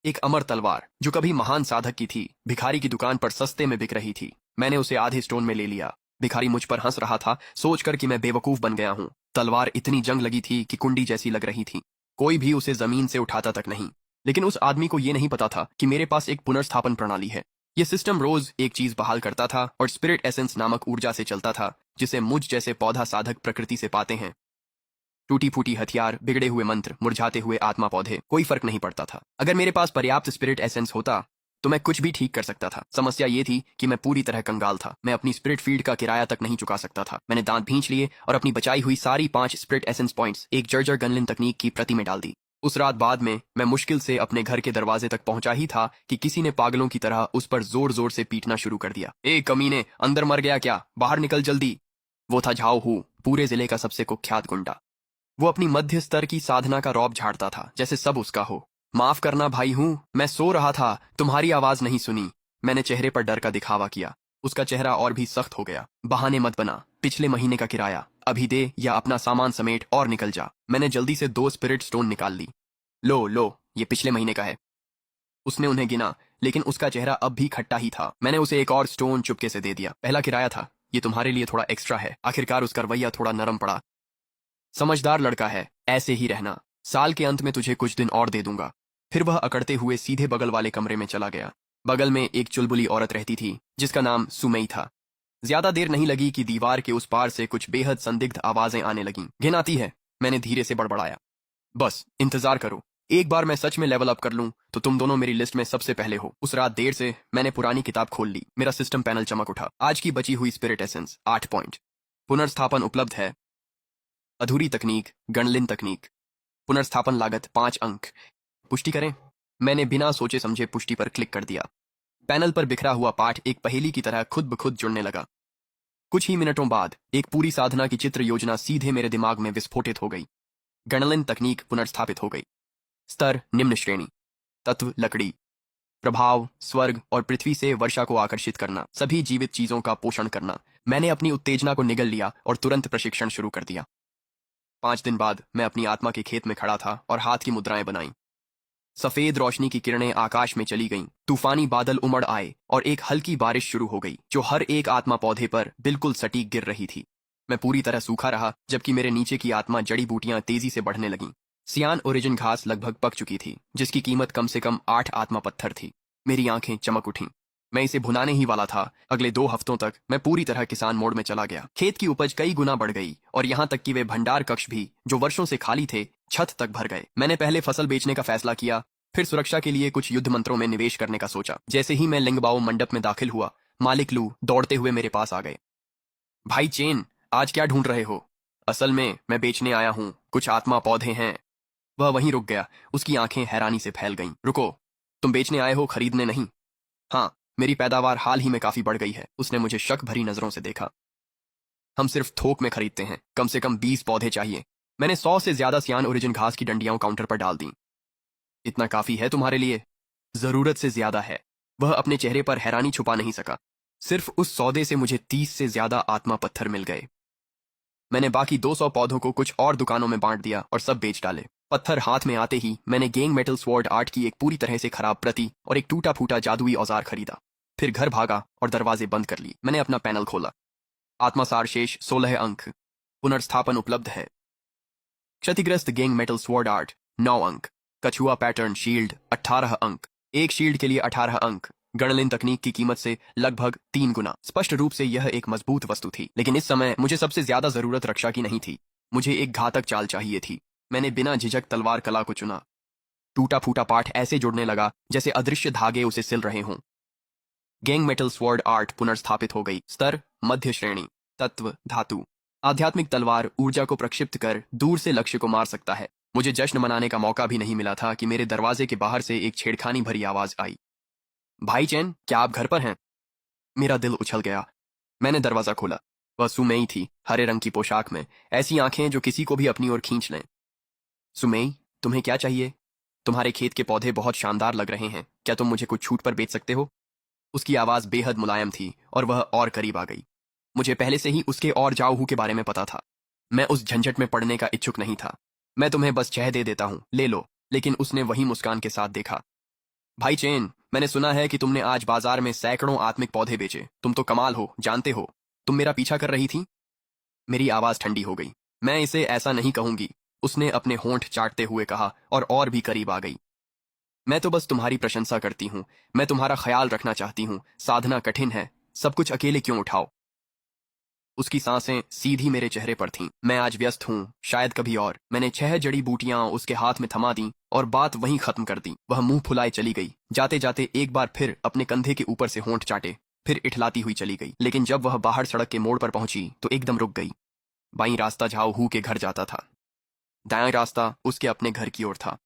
एक अमर तलवार जो कभी महान साधक की थी, भिखारी की दुकान पर सस्ते में बिक रही थी। मैंने उसे आधे स्टोन में ले लिया। भिखारी मुझ पर हंस रहा था, सोचकर कि मैं बेवकूफ बन गया हूँ। तलवार इतनी जंग लगी थी कि कुंडी जैसी लग रही थी। कोई भी उसे जमीन से उठाता तक नहीं। लेकिन उस आदमी को यह नहीं पता था कि मेरे पास एक पुनर्स्थापन प्रणाली है। यह सिस्टम रोज एक चीज बहाल करता था और स्पिरिट एसेंस नामक ऊर्जा से चलता था, जिसे मुझ जैसे पौधा साधक प्रकृति से पाते हैं। टूटी फूटी हथियार, बिगड़े हुए मंत्र, मुरझाते हुए आत्मा पौधे, कोई फर्क नहीं पड़ता था। अगर मेरे पास पर्याप्त स्पिरिट एसेंस होता तो मैं कुछ भी ठीक कर सकता था। समस्या ये थी कि मैं पूरी तरह कंगाल था। मैं अपनी स्पिरिट फील्ड का किराया तक नहीं चुका सकता था। मैंने दांत भींच लिए और अपनी बचाई हुई सारी 5 स्पिरिट एसेंस पॉइंट्स एक जर्जर गनलिन तकनीक की प्रति में डाल दी। उस रात बाद में मैं मुश्किल से अपने घर के दरवाजे तक पहुंचा ही था कि किसी ने पागलों की तरह उस पर जोर जोर से पीटना शुरू कर दिया। ए कमीने, अंदर मर गया क्या? बाहर निकल जल्दी। वो था झाओ हू, पूरे जिले का सबसे कुख्यात गुंडा। वो अपनी मध्य स्तर की साधना का रौब झाड़ता था, जैसे सब उसका हो। माफ करना भाई हूं, मैं सो रहा था, तुम्हारी आवाज नहीं सुनी। मैंने चेहरे पर डर का दिखावा किया। उसका चेहरा और भी सख्त हो गया। बहाने मत बना, पिछले महीने का किराया अभी दे या अपना सामान समेट और निकल जा। मैंने जल्दी से 2 स्पिरिट स्टोन निकाल ली। लो लो, ये पिछले महीने का है। उसने उन्हें गिना, लेकिन उसका चेहरा अब भी खट्टा ही था। मैंने उसे एक और स्टोन चुपके से दे दिया। पहला किराया था, ये तुम्हारे लिए थोड़ा एक्स्ट्रा है। आखिरकार उसका रवैया थोड़ा नरम पड़ा। समझदार लड़का है, ऐसे ही रहना। साल के अंत में तुझे कुछ दिन और दे दूंगा। फिर वह अकड़ते हुए सीधे बगल वाले कमरे में चला गया। बगल में एक चुलबुली औरत रहती थी, जिसका नाम सुमई था। ज्यादा देर नहीं लगी कि दीवार के उस पार से कुछ बेहद संदिग्ध आवाजें आने लगीं। घिन आती है, मैंने धीरे से बड़बड़ाया। बस इंतजार करो, एक बार मैं सच में लेवल अप कर लूं तो तुम दोनों मेरी लिस्ट में सबसे पहले हो। उस रात देर से मैंने पुरानी किताब खोल ली। मेरा सिस्टम पैनल चमक उठा। आज की बची हुई स्पिरिट एसेंस 8 पॉइंट। पुनर्स्थापन उपलब्ध है। अधूरी तकनीक, गणलिन तकनीक। पुनर्स्थापन लागत 5 अंक। पुष्टि करें। मैंने बिना सोचे समझे पुष्टि पर क्लिक कर दिया। पैनल पर बिखरा हुआ पाठ एक पहेली की तरह खुद ब खुद जुड़ने लगा। कुछ ही मिनटों बाद एक पूरी साधना की चित्र योजना सीधे मेरे दिमाग में विस्फोटित हो गई। गणलिन तकनीक पुनर्स्थापित हो गई। स्तर निम्न श्रेणी। तत्व लकड़ी। प्रभाव स्वर्ग और पृथ्वी से वर्षा को आकर्षित करना, सभी जीवित चीजों का पोषण करना। मैंने अपनी उत्तेजना को निगल लिया और तुरंत प्रशिक्षण शुरू कर दिया। 5 दिन बाद मैं अपनी आत्मा के खेत में खड़ा था और हाथ की मुद्राएं बनाई। सफेद रोशनी की किरणें आकाश में चली गईं। तूफानी बादल उमड़ आए और एक हल्की बारिश शुरू हो गई, जो हर एक आत्मा पौधे पर बिल्कुल सटीक गिर रही थी। मैं पूरी तरह सूखा रहा, जबकि मेरे नीचे की आत्मा जड़ी बूटियां तेजी से बढ़ने लगीं। सियान ओरिजिन घास लगभग पक चुकी थी, जिसकी कीमत कम से कम 8 आत्मा पत्थर थी। मेरी आंखें चमक उठीं। मैं इसे भुनाने ही वाला था। अगले 2 हफ्तों तक मैं पूरी तरह किसान मोड में चला गया। खेत की उपज कई गुना बढ़ गई और यहाँ तक कि वे भंडार कक्ष भी, जो वर्षों से खाली थे, छत तक भर गए। मैंने पहले फसल बेचने का फैसला किया, फिर सुरक्षा के लिए कुछ युद्ध मंत्रों में निवेश करने का सोचा। जैसे ही मैं लिंगबाओ मंडप में दाखिल हुआ, मालिक लू दौड़ते हुए मेरे पास आ गए। भाई चेन, आज क्या ढूंढ रहे हो? असल में मैं बेचने आया हूँ, कुछ आत्मा पौधे हैं। वह वहीं रुक गया। उसकी आंखें हैरानी से फैल गईं। रुको, तुम बेचने आए हो, खरीदने नहीं? हाँ, मेरी पैदावार हाल ही में काफी बढ़ गई है। उसने मुझे शक भरी नजरों से देखा। हम सिर्फ थोक में खरीदते हैं, कम से कम 20 पौधे चाहिए। मैंने 100 से ज्यादा सियान ओरिजिन घास की डंडियां काउंटर पर डाल दी। इतना काफी है तुम्हारे लिए? जरूरत से ज्यादा है। वह अपने चेहरे पर हैरानी छुपा नहीं सका। सिर्फ उस सौदे से मुझे 30 से ज्यादा आत्मा पत्थर मिल गए। मैंने बाकी 200 पौधों को कुछ और दुकानों में बांट दिया और सब बेच डाले। पत्थर हाथ में आते ही मैंने गैंग मेटल स्वॉर्ड आर्ट की एक पूरी तरह से खराब प्रति और एक टूटा फूटा जादुई औजार खरीदा। फिर घर भागा और दरवाजे बंद कर लिए। मैंने अपना पैनल खोला। आत्मासार शेष 16 अंक। पुनर्स्थापन उपलब्ध है। क्षतिग्रस्त गैंग मेटल स्वॉर्ड आर्ट 9 अंक। कछुआ पैटर्न शील्ड 18 अंक। एक शील्ड के लिए 18 अंक। गणलिन तकनीक की कीमत से लगभग 3 गुना। स्पष्ट रूप से यह एक मजबूत वस्तु थी, लेकिन इस समय मुझे सबसे ज्यादा जरूरत रक्षा की नहीं थी। मुझे एक घातक चाल चाहिए थी। मैंने बिना झिझक तलवार कला को चुना। टूटा फूटा पाठ ऐसे जुड़ने लगा जैसे अदृश्य धागे उसे सिल रहे हों। गैंग मेटल स्वॉर्ड आर्ट पुनर्स्थापित हो गई। स्तर मध्य श्रेणी। तत्व धातु। आध्यात्मिक तलवार ऊर्जा को प्रक्षिप्त कर दूर से लक्ष्य को मार सकता है। मुझे जश्न मनाने का मौका भी नहीं मिला था कि मेरे दरवाजे के बाहर से एक छेड़खानी भरी आवाज आई। भाई चैन, क्या आप घर पर हैं? मेरा दिल उछल गया। मैंने दरवाजा खोला। वह सुमेई थी, हरे रंग की पोशाक में, ऐसी आंखें जो किसी को भी अपनी ओर खींच लें। सुमेई, तुम्हें क्या चाहिए? तुम्हारे खेत के पौधे बहुत शानदार लग रहे हैं, क्या तुम मुझे कुछ छूट पर बेच सकते हो? उसकी आवाज बेहद मुलायम थी और वह और करीब आ गई। मुझे पहले से ही उसके और जाओहू के बारे में पता था। मैं उस झंझट में पड़ने का इच्छुक नहीं था। मैं तुम्हें बस 6 दे देता हूँ, ले लो। लेकिन उसने वही मुस्कान के साथ देखा। भाई चेन, मैंने सुना है कि तुमने आज बाजार में सैकड़ों आत्मिक पौधे बेचे। तुम तो कमाल हो, जानते हो। तुम मेरा पीछा कर रही थी। मेरी आवाज ठंडी हो गई। मैं इसे ऐसा नहीं कहूंगी, उसने अपने होंठ चाटते हुए कहा और भी करीब आ गई। मैं तो बस तुम्हारी प्रशंसा करती हूँ। मैं तुम्हारा ख्याल रखना चाहती हूँ। साधना कठिन है, सब कुछ अकेले क्यों उठाओ। उसकी सांसें सीधी मेरे चेहरे पर थीं। मैं आज व्यस्त हूँ, शायद कभी और। मैंने 6 जड़ी बूटियां उसके हाथ में थमा दी और बात वहीं खत्म कर दी। वह मुंह फुलाए चली गई, जाते जाते एक बार फिर अपने कंधे के ऊपर से होंठ चाटे, फिर इठलाती हुई चली गई। लेकिन जब वह बाहर सड़क के मोड़ पर पहुंची तो एकदम रुक गई। बाईं रास्ता झाओ हू के घर जाता था, दायां रास्ता उसके अपने घर की ओर था।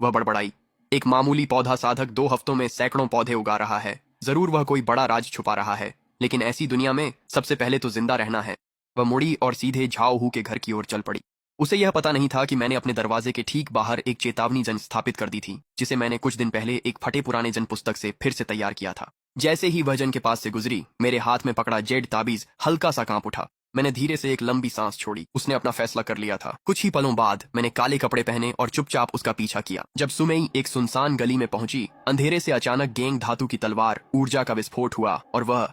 वह बड़बड़ाई, एक मामूली पौधा साधक 2 हफ्तों में सैकड़ों पौधे उगा रहा है। जरूर वह कोई बड़ा राज छुपा रहा है, लेकिन ऐसी दुनिया में सबसे पहले तो जिंदा रहना है। वह मुड़ी और सीधे झाओ हू के घर की ओर चल पड़ी। उसे यह पता नहीं था कि मैंने अपने दरवाजे के ठीक बाहर एक चेतावनी जन स्थापित कर दी थी, जिसे मैंने कुछ दिन पहले एक फटे पुराने जन पुस्तक से फिर से तैयार किया था। जैसे ही वह जन के पास से गुजरी, मेरे हाथ में पकड़ा जेड ताबीज हल्का सा कांप उठा। मैंने धीरे से एक लंबी सांस छोड़ी। उसने अपना फैसला कर लिया था। कुछ ही पलों बाद मैंने काले कपड़े पहने और चुपचाप उसका पीछा किया। जब सुमई एक सुनसान गली में पहुंची, अंधेरे से अचानक गेंग धातु की तलवार ऊर्जा का विस्फोट हुआ और वह